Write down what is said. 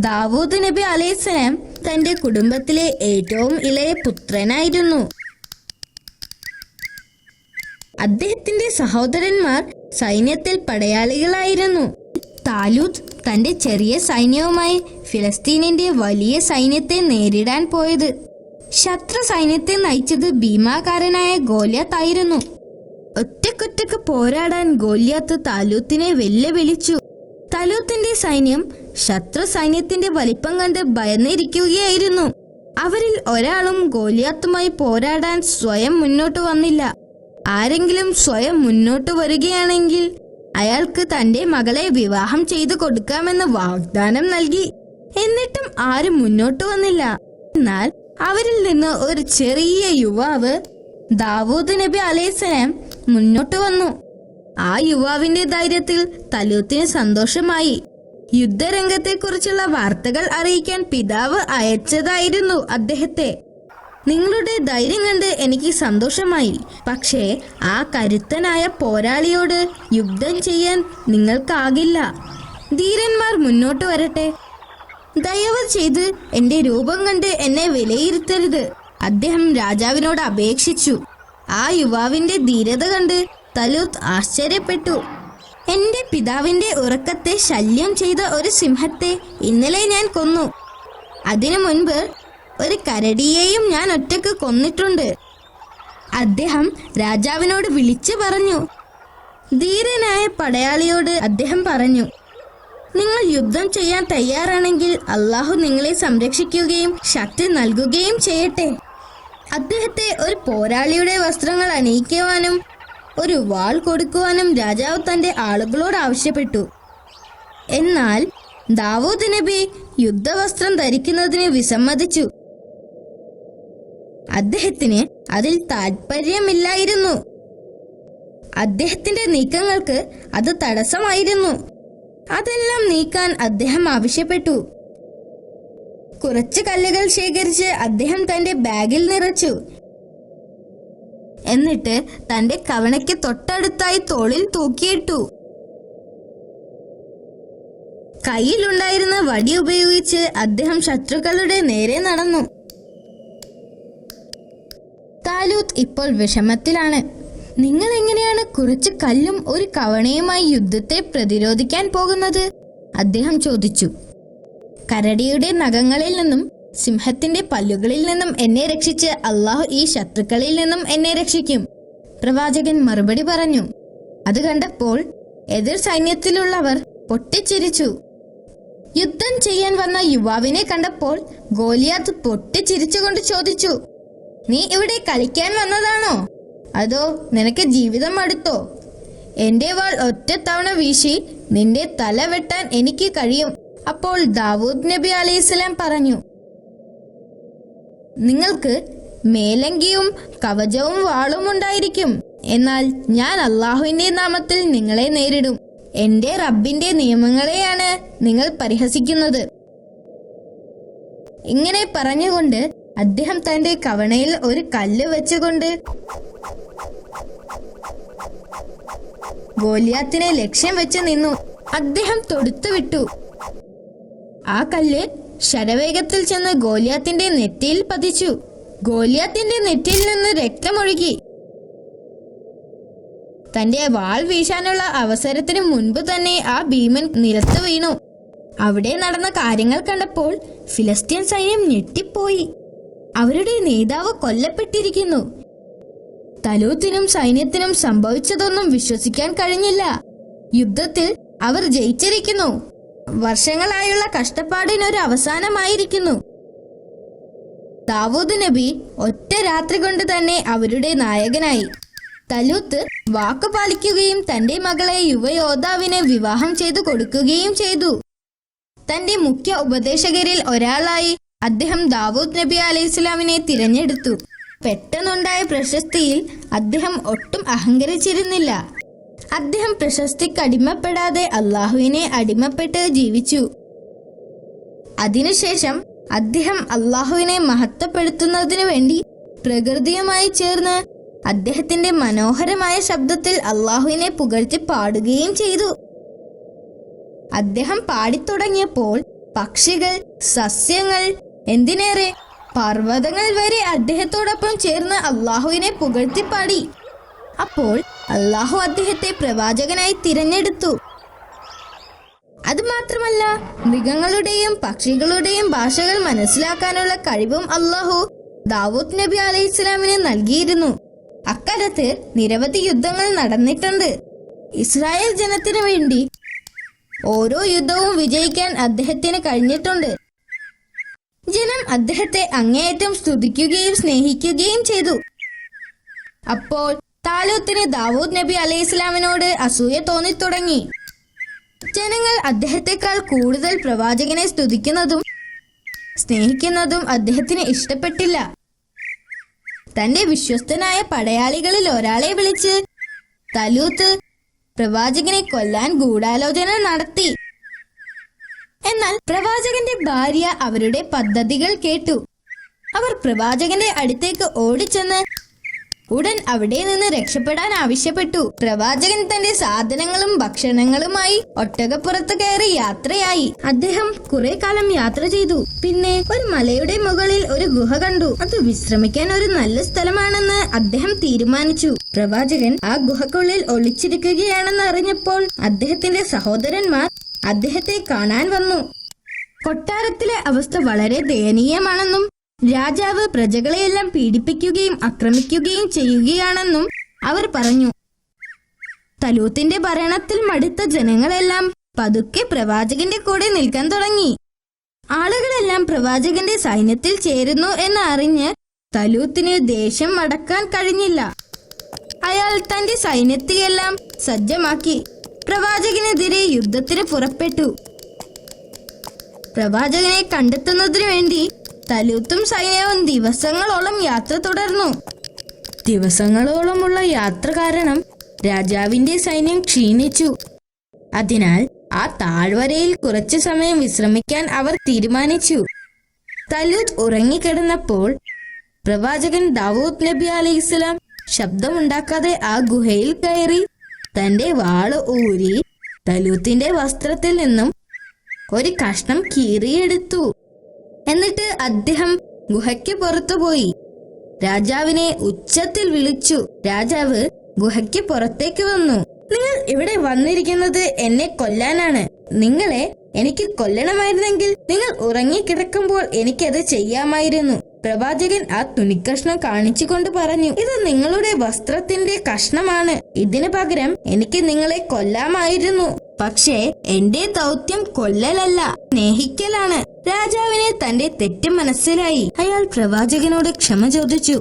ദാവൂദ് നബി അലൈഹിസ്സലാം തന്റെ കുടുംബത്തിലെ ഏറ്റവും ഇളയ പുത്രനായിരുന്നു. അദ്ദേഹത്തിന്റെ സഹോദരന്മാർ സൈന്യത്തിൽ പടയാളികളായിരുന്നു. താലൂത്ത് തന്റെ ചെറിയ സൈന്യവുമായി ഫിലിസ്തീനിന്റെ വലിയ സൈന്യത്തെ നേരിടാൻ പോയത്. ശത്രു സൈന്യത്തെ നയിച്ചത് ഭീമാകാരനായ ഗോലിയാത്ത് ആയിരുന്നു. ഒറ്റക്കൊറ്റക്ക് പോരാടാൻ ഗോലിയാത്ത് താലൂത്തിനെ വെല്ലുവിളിച്ചു. താലൂത്തിന്റെ സൈന്യം ശത്രു സൈന്യത്തിന്റെ വലിപ്പം കണ്ട് ഭയന്നിരിക്കുകയായിരുന്നു. അവരിൽ ഒരാളും ഗോലിയാത്തുമായി പോരാടാൻ സ്വയം മുന്നോട്ട് വന്നില്ല. ആരെങ്കിലും സ്വയം മുന്നോട്ട് വരികയാണെങ്കിൽ അയാൾക്ക് തന്റെ മകളെ വിവാഹം ചെയ്തു കൊടുക്കാമെന്ന് വാഗ്ദാനം നൽകി. എന്നിട്ടും ആരും മുന്നോട്ട് വന്നില്ല. എന്നാൽ അവരിൽ നിന്ന് ഒരു ചെറിയ യുവാവ് ദാവൂദ് നബി അലൈഹിസ്സലാം മുന്നോട്ട് വന്നു. ആ യുവാവിന്റെ ധൈര്യത്തിൽ താലൂത്തിന് സന്തോഷമായി. യുദ്ധരംഗത്തെക്കുറിച്ചുള്ള വാർത്തകൾ അറിയിക്കാൻ പിതാവ് അയച്ചതായിരുന്നു അദ്ദേഹത്തെ. നിങ്ങളുടെ ധൈര്യം കണ്ട് എനിക്ക് സന്തോഷമായി. പക്ഷേ ആ കരുത്തനായ പോരാളിയോട് യുദ്ധം ചെയ്യാൻ നിങ്ങൾക്കാകില്ല. ധീരന്മാർ മുന്നോട്ട് വരട്ടെ. ദയവ് ചെയ്ത് എന്റെ രൂപം കണ്ട് എന്നെ വിലയിരുത്തരുത്, അദ്ദേഹം രാജാവിനോട് അപേക്ഷിച്ചു. ആ യുവാവിന്റെ ധീരത കണ്ട് താലൂത്ത് ആശ്ചര്യപ്പെട്ടു. എന്റെ പിതാവിന്റെ ഉറക്കത്തെ ശല്യം ചെയ്ത ഒരു സിംഹത്തെ ഇന്നലെ ഞാൻ കൊന്നു. അതിനു മുൻപ് ഒരു കരടിയെയും ഞാൻ ഒറ്റക്ക് കൊന്നിട്ടുണ്ട്, അദ്ദേഹം രാജാവിനോട് വിളിച്ചു പറഞ്ഞു. ധീരനായ പടയാളിയോട് അദ്ദേഹം പറഞ്ഞു, നിങ്ങൾ യുദ്ധം ചെയ്യാൻ തയ്യാറാണെങ്കിൽ അള്ളാഹു നിങ്ങളെ സംരക്ഷിക്കുകയും ശക്തി നൽകുകയും ചെയ്യട്ടെ. അദ്ദേഹത്തെ ഒരു പോരാളിയുടെ വസ്ത്രങ്ങൾ അണിയിക്കുവാനും ഒരു വാൾ കൊടുക്കുവാനും രാജാവ് തന്റെ ആളുകളോട് ആവശ്യപ്പെട്ടു. എന്നാൽ ദാവൂദ് നബി യുദ്ധവസ്ത്രം ധരിക്കുന്നതിന് വിസമ്മതിച്ചു. അദ്ദേഹത്തിന് അതിൽ താല്പര്യമില്ലായിരുന്നു. അദ്ദേഹത്തിന്റെ നീക്കങ്ങൾക്ക് അത് തടസ്സമായിരുന്നു. അതെല്ലാം നീക്കാൻ അദ്ദേഹം ആവശ്യപ്പെട്ടു. കുറച്ച് കല്ലുകൾ ശേഖരിച്ച് അദ്ദേഹം തന്റെ ബാഗിൽ നിറച്ചു. എന്നിട്ട് തന്റെ കവണയ്ക്ക് തൊട്ടടുത്തായി തോളിൽ തൂക്കിയിട്ടു. കയ്യിലുണ്ടായിരുന്ന വടി ഉപയോഗിച്ച് അദ്ദേഹം ശത്രുക്കളുടെ നേരെ നടന്നു. താലൂത്ത് ഇപ്പോൾ വിഷമത്തിലാണ്. നിങ്ങൾ എങ്ങനെയാണ് കുറച്ച് കല്ലും ഒരു കവണയുമായി യുദ്ധത്തെ പ്രതിരോധിക്കാൻ പോകുന്നത്? അദ്ദേഹം ചോദിച്ചു. കരടിയുടെ നഖങ്ങളിൽ നിന്നും സിംഹത്തിന്റെ പല്ലുകളിൽ നിന്നും എന്നെ രക്ഷിച്ച് അള്ളാഹു ഈ ശത്രുക്കളിൽ നിന്നും എന്നെ രക്ഷിക്കും, പ്രവാചകൻ മറുപടി പറഞ്ഞു. അത് കണ്ടപ്പോൾ എതിർ സൈന്യത്തിലുള്ളവർ പൊട്ടിച്ചിരിച്ചു. യുദ്ധം ചെയ്യാൻ വന്ന യുവാവിനെ കണ്ടപ്പോൾ ഗോലിയാത്ത് പൊട്ടിച്ചിരിച്ചുകൊണ്ട് ചോദിച്ചു, നീ ഇവിടെ കളിക്കാൻ വന്നതാണോ, അതോ നിനക്ക് ജീവിതം മടുത്തോ? എന്റെ വാൾ ഒറ്റത്തവണ വീശി നിന്റെ തല വെട്ടാൻ എനിക്ക് കഴിയും. അപ്പോൾ ദാവൂദ് നബി അലൈഹിസ്സലാം പറഞ്ഞു, നിങ്ങൾക്ക് മേലങ്കിയും കവചവും വാളും ഉണ്ടായിരിക്കും. എന്നാൽ ഞാൻ അള്ളാഹുവിന്റെ നാമത്തിൽ നിങ്ങളെ നേരിടും. എന്റെ റബ്ബിന്റെ നിയമങ്ങളെയാണ് നിങ്ങൾ പരിഹസിക്കുന്നത്. ഇങ്ങനെ പറഞ്ഞുകൊണ്ട് അദ്ദേഹം തന്റെ കവണയിൽ ഒരു കല്ല് വെച്ചുകൊണ്ട് ഗോലിയാത്തിനെ ലക്ഷ്യം വെച്ച് നിന്നു. അദ്ദേഹം തൊടുത്തുവിട്ടു. ആ കല്ല് ശരവേഗത്തിൽ ചെന്ന് ഗോലിയാത്തിന്റെ നെറ്റിയിൽ പതിച്ചു. ഗോലിയാത്തിന്റെ നെറ്റിയിൽ നിന്ന് രക്തമൊഴുകി. തന്റെ വാൾ വീശാനുള്ള അവസരത്തിന് മുൻപ് തന്നെ ആ ഭീമൻ നിലത്ത് വീണു. അവിടെ നടന്ന കാര്യങ്ങൾ കണ്ടപ്പോൾ ഫിലിസ്തീൻ സൈന്യം ഞെട്ടിപ്പോയി. അവരുടെ നേതാവ് കൊല്ലപ്പെട്ടിരിക്കുന്നു. താലൂത്തിനും സൈന്യത്തിനും സംഭവിച്ചതൊന്നും വിശ്വസിക്കാൻ കഴിഞ്ഞില്ല. യുദ്ധത്തിൽ അവർ ജയിച്ചിരിക്കുന്നു. വർഷങ്ങളായുള്ള കഷ്ടപ്പാടിനൊരു അവസാനമായിരിക്കുന്നു. ദാവൂദ് നബി ഒറ്റ രാത്രി കൊണ്ട് തന്നെ അവരുടെ നായകനായി. താലൂത്ത് വാക്കു പാലിക്കുകയും തന്റെ മകളെ യുവയോദ്ധാവിന് വിവാഹം ചെയ്തു കൊടുക്കുകയും ചെയ്തു. തന്റെ മുഖ്യ ഉപദേശകരിൽ ഒരാളായി അദ്ദേഹം ദാവൂദ് നബി അലൈഹിസ്സലാമിനെ തിരഞ്ഞെടുത്തു. പെട്ടെന്നുണ്ടായ പ്രശസ്തിയിൽ അദ്ദേഹം ഒട്ടും അഹങ്കരിച്ചിരുന്നില്ല. അദ്ദേഹം പ്രശസ്തിക്ക് അടിമപ്പെടാതെ അള്ളാഹുവിനെ അടിമപ്പെട്ട് ജീവിച്ചു. അതിനുശേഷം അദ്ദേഹം അള്ളാഹുവിനെ മഹത്വപ്പെടുത്തുന്നതിനു വേണ്ടി പ്രകൃതിയുമായി ചേർന്ന് അദ്ദേഹത്തിന്റെ മനോഹരമായ ശബ്ദത്തിൽ അള്ളാഹുവിനെ പുകഴ്ത്തി പാടുകയും ചെയ്തു. അദ്ദേഹം പാടിത്തുടങ്ങിയപ്പോൾ പക്ഷികൾ, സസ്യങ്ങൾ, എന്തിനേറെ പർവ്വതങ്ങൾ വരെ അദ്ദേഹത്തോടൊപ്പം ചേർന്ന് അള്ളാഹുവിനെ പുകഴ്ത്തിപ്പാടി. അപ്പോൾ അള്ളാഹു അദ്ദേഹത്തെ പ്രവാചകനായി തിരഞ്ഞെടുത്തു. അതുമാത്രമല്ല, മൃഗങ്ങളുടെയും പക്ഷികളുടെയും ഭാഷകൾ മനസ്സിലാക്കാനുള്ള കഴിവും അള്ളാഹു ദാവൂദ് നബി അലൈഹിസ്സലാമിന് നൽകിയിരുന്നു. അക്കാലത്ത് നിരവധി യുദ്ധങ്ങൾ നടന്നിട്ടുണ്ട്. ഇസ്രായേൽ ജനത്തിനു വേണ്ടി ഓരോ യുദ്ധവും വിജയിക്കാൻ അദ്ദേഹത്തിന് കഴിഞ്ഞിട്ടുണ്ട്. ജനം അദ്ദേഹത്തെ അങ്ങേയറ്റം സ്തുതിക്കുകയും സ്നേഹിക്കുകയും ചെയ്തു. അപ്പോൾ താലൂത്തിന് ദാവൂദ് നബി അലൈഹിസ്സലാമിനോട് അസൂയ തോന്നിത്തുടങ്ങി. ജനങ്ങൾ അദ്ദേഹത്തെക്കാൾ കൂടുതൽ പ്രവാചകനെ സ്തുതിക്കുന്നതും സ്നേഹിക്കുന്നതും അദ്ദേഹത്തിന് ഇഷ്ടപ്പെട്ടില്ല. തന്റെ വിശ്വസ്തനായ പടയാളികളിൽ ഒരാളെ വിളിച്ച് താലൂത്ത് പ്രവാചകനെ കൊല്ലാൻ ഗൂഢാലോചന നടത്തി. എന്നാൽ പ്രവാചകന്റെ ഭാര്യ അവരുടെ പദ്ധതികൾ കേട്ടു. അവർ പ്രവാചകന്റെ അടുത്തേക്ക് ഓടിച്ചെന്ന് ഉടൻ അവിടെ നിന്ന് രക്ഷപ്പെടാൻ ആവശ്യപ്പെട്ടു. പ്രവാചകൻ തന്റെ സാധനങ്ങളും ഭക്ഷണങ്ങളുമായി ഒട്ടകപ്പുറത്ത് കയറി യാത്രയായി. അദ്ദേഹം കുറെ കാലം യാത്ര ചെയ്തു. പിന്നെ ഒരു മലയുടെ മുകളിൽ ഒരു ഗുഹ കണ്ടു. അത് വിശ്രമിക്കാൻ ഒരു നല്ല സ്ഥലമാണെന്ന് അദ്ദേഹം തീരുമാനിച്ചു. പ്രവാചകൻ ആ ഗുഹക്കുള്ളിൽ ഒളിച്ചിരിക്കുകയാണെന്ന് അറിഞ്ഞപ്പോൾ അദ്ദേഹത്തിന്റെ സഹോദരന്മാർ അദ്ദേഹത്തെ കാണാൻ വന്നു. കൊട്ടാരത്തിലെ അവസ്ഥ വളരെ ദയനീയമാണെന്നും രാജാവ് പ്രജകളെയെല്ലാം പീഡിപ്പിക്കുകയും ആക്രമിക്കുകയും ചെയ്യുകയാണെന്നും അവർ പറഞ്ഞു. തലൂത്തിന്റെ ഭരണത്തിൽ മടുത്ത ജനങ്ങളെല്ലാം പതുക്കെ പ്രവാചകന്റെ കൂടെ നിൽക്കാൻ തുടങ്ങി. ആളുകളെല്ലാം പ്രവാചകന്റെ സൈന്യത്തിൽ ചേരുന്നു എന്ന് അറിഞ്ഞ് തലൂത്തിന് ദേഷ്യം അടക്കാൻ കഴിഞ്ഞില്ല. അയാൾ തന്റെ സൈന്യത്തെയെല്ലാം സജ്ജമാക്കി പ്രവാചകനെതിരെ യുദ്ധത്തിന് പുറപ്പെട്ടു. പ്രവാചകനെ കണ്ടെത്തുന്നതിനു വേണ്ടി തലൂത്തും സൈന്യവും ദിവസങ്ങളോളം യാത്ര തുടർന്നു. ദിവസങ്ങളോളമുള്ള യാത്ര കാരണം രാജാവിന്റെ സൈന്യം ക്ഷീണിച്ചു. അതിനാൽ ആ താഴ്വരയിൽ കുറച്ചു സമയം വിശ്രമിക്കാൻ അവർ തീരുമാനിച്ചു. തലൂത്ത് ഉറങ്ങിക്കിടന്നപ്പോൾ പ്രവാചകൻ ദാവൂദ് നബി അലൈഹിസ്സലാം ശബ്ദമുണ്ടാക്കാതെ ആ ഗുഹയിൽ കയറി തന്റെ വാള് ഊരി തലൂത്തിന്റെ വസ്ത്രത്തിൽ നിന്നും ഒരു കഷ്ണം കീറിയെടുത്തു. എന്നിട്ട് അദ്ദേഹം ഗുഹയ്ക്ക് പുറത്തുപോയി രാജാവിനെ ഉച്ചത്തിൽ വിളിച്ചു. രാജാവ് ഗുഹയ്ക്ക് പുറത്തേക്ക് വന്നു. നിങ്ങൾ ഇവിടെ വന്നിരിക്കുന്നത് എന്നെ കൊല്ലാനാണ്. നിങ്ങളെ എനിക്ക് കൊല്ലണമായിരുന്നെങ്കിൽ നിങ്ങൾ ഉറങ്ങിക്കിടക്കുമ്പോൾ എനിക്കത് ചെയ്യാമായിരുന്നു. പ്രവാചകൻ ആ തുണിക്കഷ്ണം കാണിച്ചുകൊണ്ട് പറഞ്ഞു, ഇത് നിങ്ങളുടെ വസ്ത്രത്തിന്റെ കഷ്ണമാണ്. ഇതിനു പകരം എനിക്ക് നിങ്ങളെ കൊല്ലാമായിരുന്നു. പക്ഷേ എന്റെ ദൗത്യം കൊല്ലലല്ല, സ്നേഹിക്കലാണ്. രാജാവിന് തന്റെ തെറ്റ് മനസ്സിലായി. അയാൾ പ്രവാചകനോട് ക്ഷമ ചോദിച്ചു.